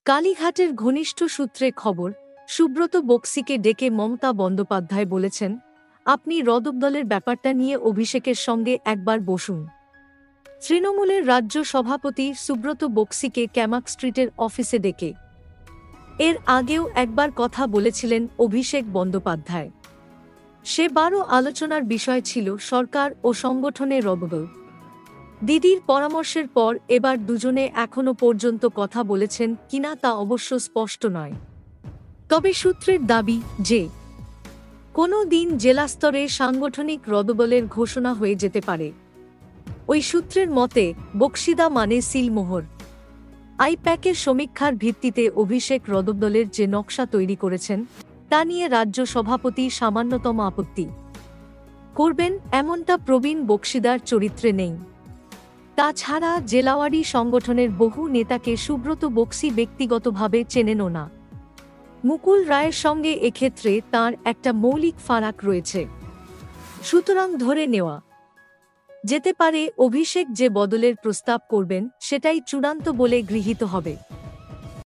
কালীঘাটের ঘনিষ্ঠ সূত্রে খবর, সুব্রত বক্সিকে ডেকে মমতা বন্দ্যোপাধ্যায় বলেছেন, আপনি রদবদলের ব্যাপারটা নিয়ে অভিষেকের সঙ্গে একবার বসুন। তৃণমূলের রাজ্য সভাপতি সুব্রত বক্সিকে ক্যামাক স্ট্রিটের অফিসে ডেকে এর আগেও একবার কথা বলেছিলেন অভিষেক বন্দ্যোপাধ্যায়। সেবারও আলোচনার বিষয় ছিল সরকার ও সংগঠনের রদবদল। দিদির পরামর্শের পর এবার দুজনে এখনও পর্যন্ত কথা বলেছেন কিনা তা অবশ্য স্পষ্ট নয়। তবে সূত্রের দাবি যে কোনো দিন জেলাস্তরে সাংগঠনিক রদবদলের ঘোষণা হয়ে যেতে পারে। ওই সূত্রের মতে বক্সিদা মানে সিলমোহর। আইপ্যাকের সমীক্ষার ভিত্তিতে অভিষেক রদবদলের যে নকশা তৈরি করেছেন তা নিয়ে রাজ্য সভাপতি সামান্যতম আপত্তি করবেন এমনটা প্রবীণ বক্সিদার চরিত্রে নেই। তাছাড়া জেলাওয়ারি সংগঠনের বহু নেতাকে সুব্রত বক্সি ব্যক্তিগতভাবে চেনেনও না। মুকুল রায়ের সঙ্গে এক্ষেত্রে তাঁর একটা মৌলিক ফারাক রয়েছে। সুতরাং ধরে নেওয়া যেতে পারে অভিষেক যে বদলের প্রস্তাব করবেন সেটাই চূড়ান্ত বলে গৃহীত হবে।